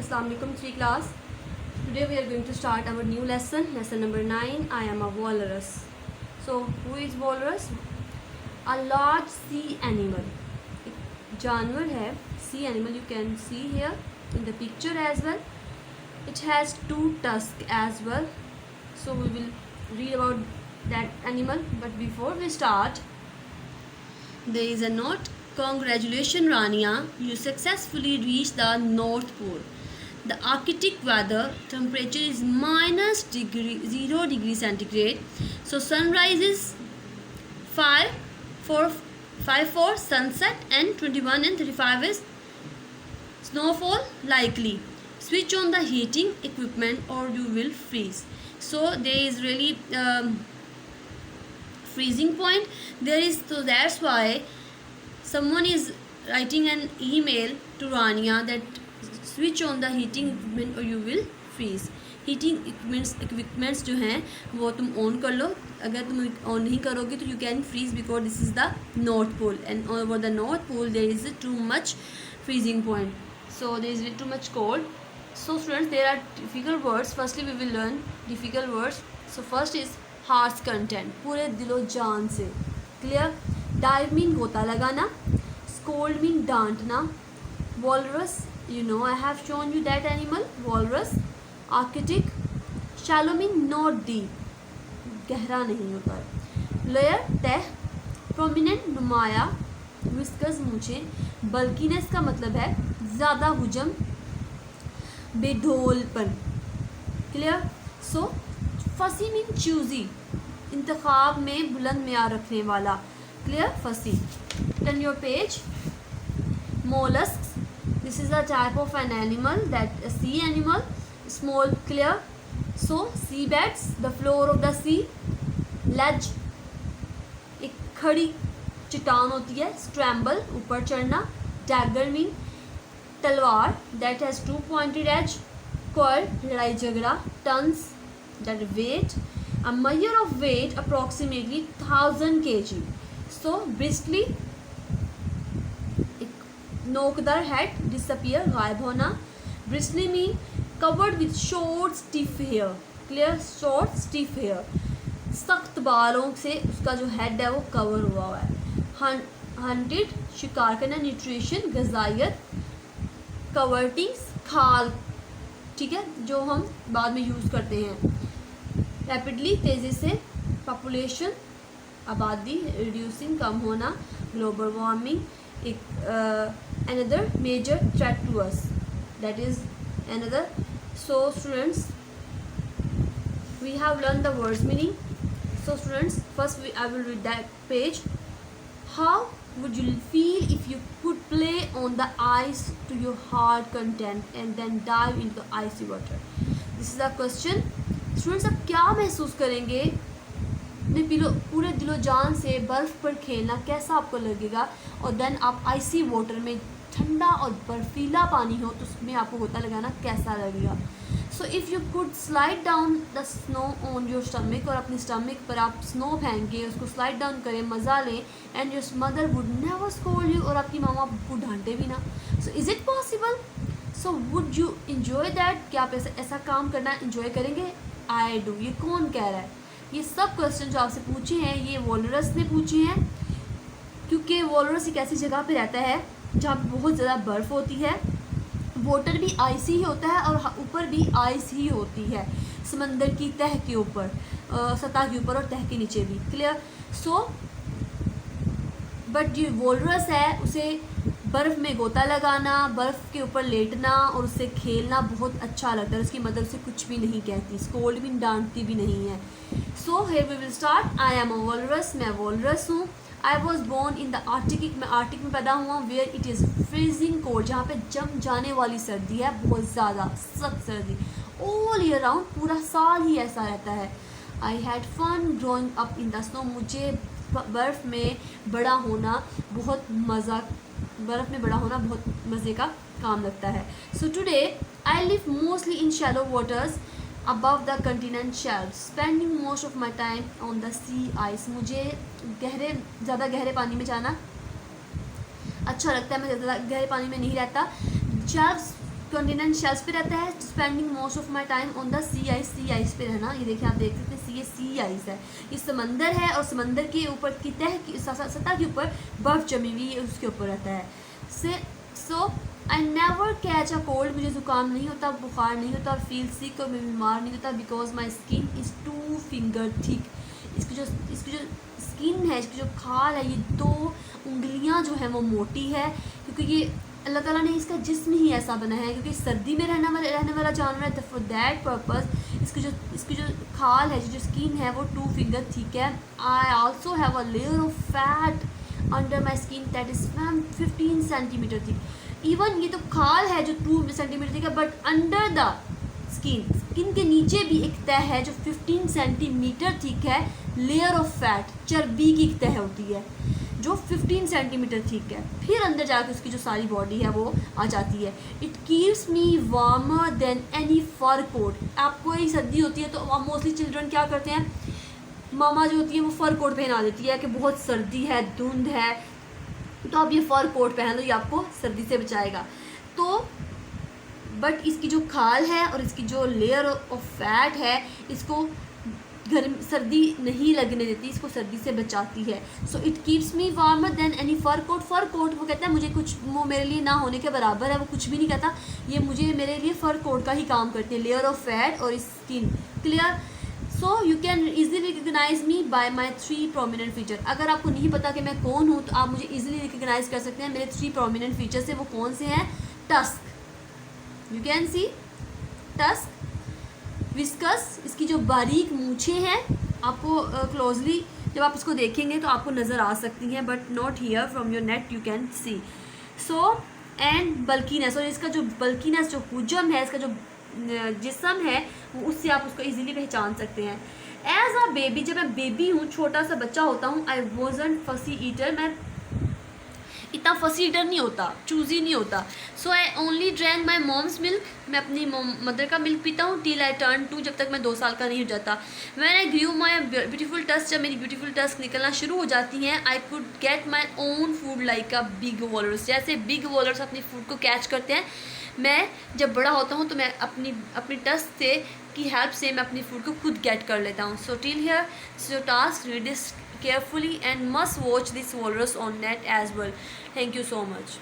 Assalamu alaikum 3 class. Today we are going to start our new lesson number 9. I am a walrus. So who is walrus? A large sea animal. एक जानवर है, sea animal, you can see here in the picture as well. It has 2 tusks as well. So we will read about that animal, but before we start, there is a note. Congratulations Rania, you successfully reached the North Pole. The Arctic weather temperature is -0 degree centigrade. So sunrise is 5 for sunset, and 21 and 35 is snowfall likely. Switch on the heating equipment or you will freeze. So there is really freezing point. So that's why someone is writing an email to Rania that switch on the heating equipment or you will freeze. Heating equipments जो हैं वो तुम on कर लो. अगर तुम on नहीं करोगे तो you can freeze because this is the north pole, and over the north pole there is too much freezing point, so there is too much cold. So students, there are difficult words. Firstly we will learn difficult words. So first is heart's content, पूरे दिलो जान से. Clear? Dive mean गोता लगाना, scold mean डांटना, walrus you know I have shown you that animal, walrus. Arctic, shallow mean not deep, गहरा नहीं होता है. लेयर, तह. प्रोमिनेंट, नुमाया. विस्कस, मूछे. बल्कीनेस का मतलब है ज़्यादा हुजम, बेढोलपन. क्लियर? सो फसी मीन चूजी, इंतखाब में बुलंद म्यार रखने वाला. क्लियर? फसी. Turn your page. Mollusc, this is a type of an animal, that a sea animal, small. Clear? So seabeds, the floor of the sea. ledge, एक खड़ी चट्टान होती है. स्ट्रैम्बल, ऊपर चढ़ना. डैगर मीन तलवार, that has 2 pointed edge. Quarrel, लड़ाई झगड़ा. Tons, that weight. A measure of weight approximately 1000 kg. So bristly, नोकदार. हेड, डिसअपियर, गायब होना. Bristly mean covered with short stiff hair. Clear? Short stiff hair, सख्त बालों से उसका जो हेड है वो कवर हुआ हुआ है. हंटेड, शिकार करना. न्यूट्रिशन, गजाइत. कवर्टिंग, खाल, ठीक है, जो हम बाद में यूज़ करते हैं. रैपिडली, तेज़ी से. पॉपुलेशन, आबादी. रिड्यूसिंग, कम होना. ग्लोबल वार्मिंग, एक another major threat to us, that is another. So students, we have learned the words meaning. So students, first I will read that page. How would you feel if you could play on the ice to your heart content and then dive into icy water? This is a question. Students, अब क्या महसूस करेंगे अपने पूरे दिलो जान से बर्फ़ पर खेलना? कैसा आपको लगेगा? और देन आप आइसी वाटर में, ठंडा और बर्फीला पानी हो तो उसमें आपको गोता लगाना कैसा लगेगा? So if you could slide down the snow on your stomach, और अपनी स्टमक पर आप स्नो फेंक के उसको स्लाइड डाउन करें, मज़ा लें. And your mother would never scold you, और आपकी मामा आपको डांटे भी ना. So is it possible? So would you enjoy that? क्या आप ऐसा काम करना इन्जॉय करेंगे? I do. ये कौन कह रहा है? ये सब क्वेश्चन जो आपसे पूछे हैं ये वॉलरस ने पूछे हैं, क्योंकि वॉलरस एक ऐसी जगह पे रहता है जहाँ पे बहुत ज़्यादा बर्फ़ होती है. वाटर भी आइस ही होता है और ऊपर भी आइस ही होती है, समंदर की तह के ऊपर, सतह के ऊपर और तह के नीचे भी. क्लियर? सो बट जो वॉलरस है उसे बर्फ़ में गोता लगाना, बर्फ़ के ऊपर लेटना और उससे खेलना बहुत अच्छा लगता है. उसकी मदर से कुछ भी नहीं कहती, स्कोल्ड भी, डांटती भी नहीं है. So here we will start. I am a walrus, मैं वॉलरस हूँ. I was born in the Arctic, मैं आर्टिक में पैदा हुआ. Where it is freezing cold, जहाँ पे जम जाने वाली सर्दी है, बहुत ज़्यादा सख्त सर्दी. ऑल ईयर राउंड, पूरा साल ही ऐसा रहता है. I had fun growing up in the snow, मुझे बर्फ़ में बड़ा होना बहुत मज़े का काम लगता है. So today I live mostly in shallow waters above the continent shelves, spending most of my time on the sea ice. मुझे ज़्यादा गहरे पानी में जाना अच्छा लगता है, मैं ज़्यादा गहरे पानी में नहीं रहता. शेल्व्स कॉन्टिनेंट शेल्स पे रहता है, spending most of my time on the sea ice पे रहना। ये देखिए आप देख सकते हैं ये सी आइस है, ये समंदर है और समंदर के ऊपर की सतह के ऊपर बर्फ जमी हुई है, उसके ऊपर रहता है। So I never catch a cold, मुझे ज़ुकाम नहीं होता, बुखार नहीं होता, और फील सिक, और मैं बीमार नहीं होता, because my skin is 2 finger thick. इसकी जो स्किन है, इसकी जो खाल है, ये 2 उंगलियां जो है वो मोटी है, क्योंकि ये अल्लाह ताला ने इसका जिस्म ही ऐसा बनाया है, क्योंकि सर्दी में रहने वाला जानवर है। तो फॉर दैट पर्पज़ इसकी जो खाल है, जो स्किन है वो 2 फिंगर थिक है। I also have a layer of fat under my skin that is 15 centimetre thick. Even ये तो खाल है जो 2 सेंटीमीटर थिक है, बट अंडर द स्किन के नीचे भी एक तह है जो 15 सेंटीमीटर थिक है, लेयर ऑफ फैट, चर्बी की एक तह होती है जो 15 सेंटीमीटर थिक है। फिर अंदर जाकर उसकी जो सारी बॉडी है वो आ जाती है। It keeps me warmer than any fur coat. आपको ही सर्दी होती है तो मोस्टली चिल्ड्रन क्या करते हैं, मामा जो होती है वो फर कोट पहना देती है कि बहुत सर्दी है, धुंध है, तो आप ये फर कोट पहन लो, ये आपको सर्दी से बचाएगा। तो बट इसकी जो खाल है और इसकी जो लेयर ऑफ फैट है, इसको सर्दी नहीं लगने देती, इसको सर्दी से बचाती है। So it keeps me warmer than any fur coat. Fur coat वो कहता है मुझे कुछ, वो मेरे लिए ना होने के बराबर है, वो कुछ भी नहीं कहता, ये मुझे मेरे लिए फर कोट का ही काम करती है, लेयर ऑफ फैट और skin. Clear? So you can easily recognise me by my 3 prominent feature. अगर आपको नहीं पता कि मैं कौन हूँ तो आप मुझे ईजिली रिकगनाइज कर सकते हैं। मेरे 3 प्रोमिनेंट फीचर्स है, वो कौन से हैं? Tusk, you can C tusk, viscous, इसकी जो बारीक मूछें हैं, आपको क्लोजली जब आप इसको देखेंगे तो आपको नज़र आ सकती हैं, but not here from your net you can see. So and bulkiness, और इसका जो बल्कीनेस, जो हुजम है, इसका जो जिस्म है, वो उससे आप उसको इजीली पहचान सकते हैं। एज अ बेबी, जब मैं बेबी हूँ, छोटा सा बच्चा होता हूँ, आई वॉजंट फसी ईटर, मैं इतना फसी ईटर नहीं होता, चूज़ी नहीं होता। So I only drank my mom's milk, मैं अपनी मदर का मिल्क पीता हूँ, टिल आई टर्न 2, जब तक मैं 2 साल का नहीं हो जाता। When I grew my beautiful tusk, जब मेरी ब्यूटीफुल टस्क निकलना शुरू हो जाती हैं, I could get my own food like a big walrus, जैसे बिग वॉलर्स अपनी फूड को कैच करते हैं, मैं जब बड़ा होता हूँ तो मैं अपनी टस्क से की हेल्प से मैं अपनी फूड को खुद गेट कर लेता हूँ। So till here so task, read this carefully and must watch this walrus on net as well. Thank you so much.